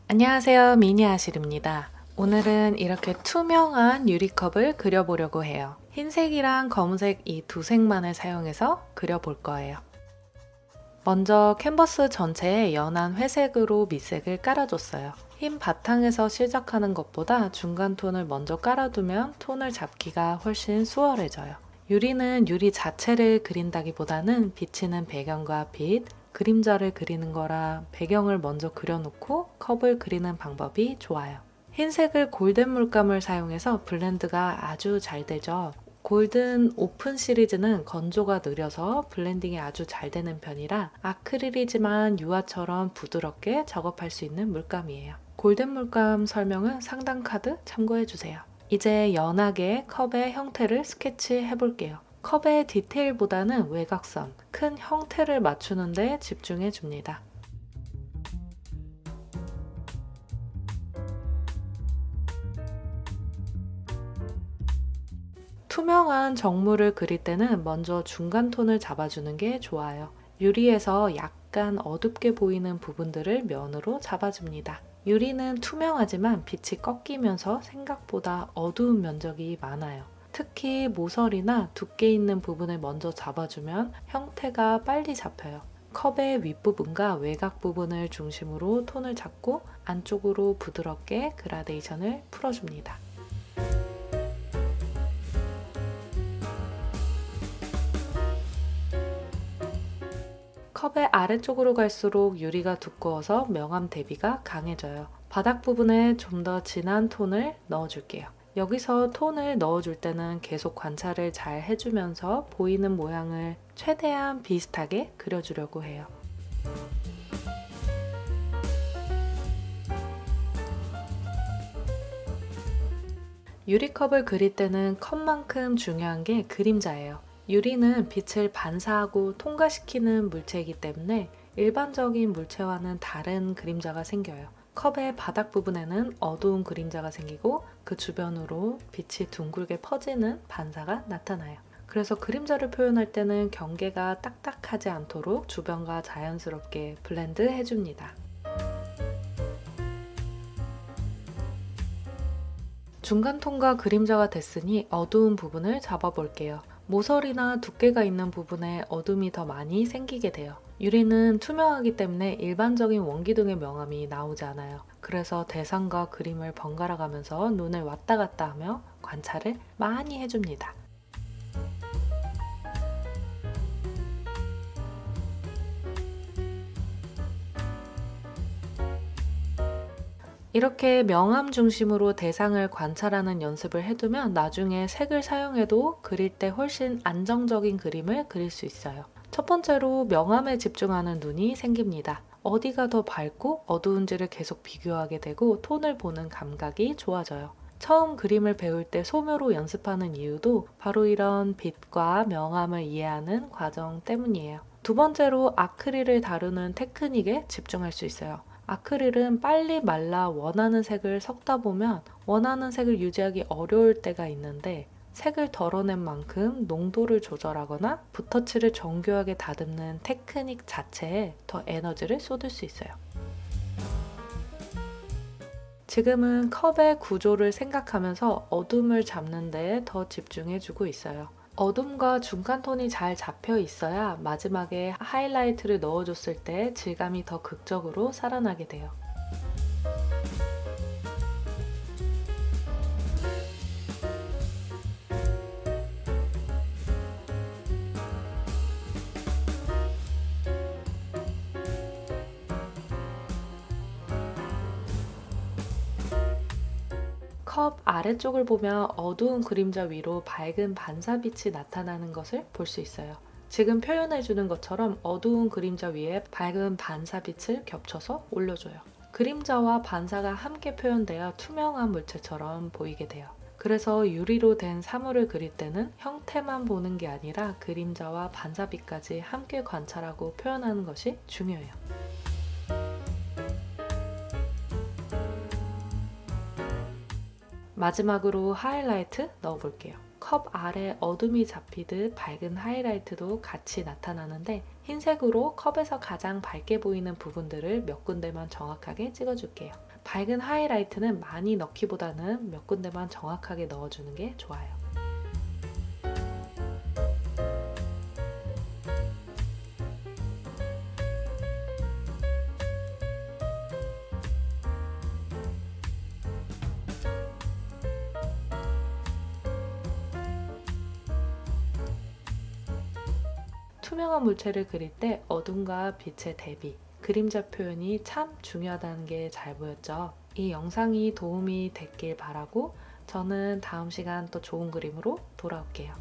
안녕하세요, 미니아실입니다. 오늘은 이렇게 투명한 유리컵을 그려보려고 해요. 흰색이랑 검은색 이 두 색만을 사용해서 그려볼 거예요. 먼저 캔버스 전체에 연한 회색으로 밑색을 깔아줬어요. 흰 바탕에서 시작하는 것보다 중간 톤을 먼저 깔아두면 톤을 잡기가 훨씬 수월해져요. 유리는 유리 자체를 그린다기보다는 비치는 배경과 빛, 그림자를 그리는 거라 배경을 먼저 그려놓고 컵을 그리는 방법이 좋아요. 흰색을 골든 물감을 사용해서 블렌드가 아주 잘 되죠. 골든 오픈 시리즈는 건조가 느려서 블렌딩이 아주 잘 되는 편이라 아크릴이지만 유화처럼 부드럽게 작업할 수 있는 물감이에요. 골든 물감 설명은 상단 카드 참고해주세요. 이제 연하게 컵의 형태를 스케치해 볼게요. 컵의 디테일보다는 외곽선, 큰 형태를 맞추는 데 집중해 줍니다. 투명한 정물을 그릴 때는 먼저 중간 톤을 잡아주는 게 좋아요. 유리에서 약간 어둡게 보이는 부분들을 면으로 잡아줍니다. 유리는 투명하지만 빛이 꺾이면서 생각보다 어두운 면적이 많아요. 특히 모서리나 두께 있는 부분을 먼저 잡아주면 형태가 빨리 잡혀요. 컵의 윗부분과 외곽 부분을 중심으로 톤을 잡고 안쪽으로 부드럽게 그라데이션을 풀어줍니다. 컵의 아래쪽으로 갈수록 유리가 두꺼워서 명암 대비가 강해져요. 바닥 부분에 좀 더 진한 톤을 넣어줄게요. 여기서 톤을 넣어줄 때는 계속 관찰을 잘 해주면서 보이는 모양을 최대한 비슷하게 그려주려고 해요. 유리컵을 그릴 때는 컵만큼 중요한 게 그림자예요. 유리는 빛을 반사하고 통과시키는 물체이기 때문에 일반적인 물체와는 다른 그림자가 생겨요. 컵의 바닥 부분에는 어두운 그림자가 생기고 그 주변으로 빛이 둥글게 퍼지는 반사가 나타나요. 그래서 그림자를 표현할 때는 경계가 딱딱하지 않도록 주변과 자연스럽게 블렌드 해줍니다. 중간 톤과 그림자가 됐으니 어두운 부분을 잡아볼게요. 모서리나 두께가 있는 부분에 어둠이 더 많이 생기게 돼요. 유리는 투명하기 때문에 일반적인 원기둥의 명암이 나오지 않아요. 그래서 대상과 그림을 번갈아 가면서 눈을 왔다 갔다 하며 관찰을 많이 해줍니다. 이렇게 명암 중심으로 대상을 관찰하는 연습을 해두면 나중에 색을 사용해도 그릴 때 훨씬 안정적인 그림을 그릴 수 있어요. 첫 번째로 명암에 집중하는 눈이 생깁니다. 어디가 더 밝고 어두운지를 계속 비교하게 되고 톤을 보는 감각이 좋아져요. 처음 그림을 배울 때 소묘로 연습하는 이유도 바로 이런 빛과 명암을 이해하는 과정 때문이에요. 두 번째로 아크릴을 다루는 테크닉에 집중할 수 있어요. 아크릴은 빨리 말라 원하는 색을 섞다 보면 원하는 색을 유지하기 어려울 때가 있는데 색을 덜어낸 만큼 농도를 조절하거나 붓터치를 정교하게 다듬는 테크닉 자체에 더 에너지를 쏟을 수 있어요. 지금은 컵의 구조를 생각하면서 어둠을 잡는 데에 더 집중해주고 있어요. 어둠과 중간 톤이 잘 잡혀 있어야 마지막에 하이라이트를 넣어줬을 때 질감이 더 극적으로 살아나게 돼요. 컵 아래쪽을 보면 어두운 그림자 위로 밝은 반사빛이 나타나는 것을 볼 수 있어요. 지금 표현해주는 것처럼 어두운 그림자 위에 밝은 반사빛을 겹쳐서 올려줘요. 그림자와 반사가 함께 표현되어 투명한 물체처럼 보이게 돼요. 그래서 유리로 된 사물을 그릴 때는 형태만 보는 게 아니라 그림자와 반사빛까지 함께 관찰하고 표현하는 것이 중요해요. 마지막으로 하이라이트 넣어볼게요. 컵 아래 어둠이 잡히듯 밝은 하이라이트도 같이 나타나는데 흰색으로 컵에서 가장 밝게 보이는 부분들을 몇 군데만 정확하게 찍어줄게요. 밝은 하이라이트는 많이 넣기보다는 몇 군데만 정확하게 넣어주는 게 좋아요. 투명한 물체를 그릴 때 어둠과 빛의 대비, 그림자 표현이 참 중요하다는 게 잘 보였죠? 이 영상이 도움이 됐길 바라고 저는 다음 시간 또 좋은 그림으로 돌아올게요.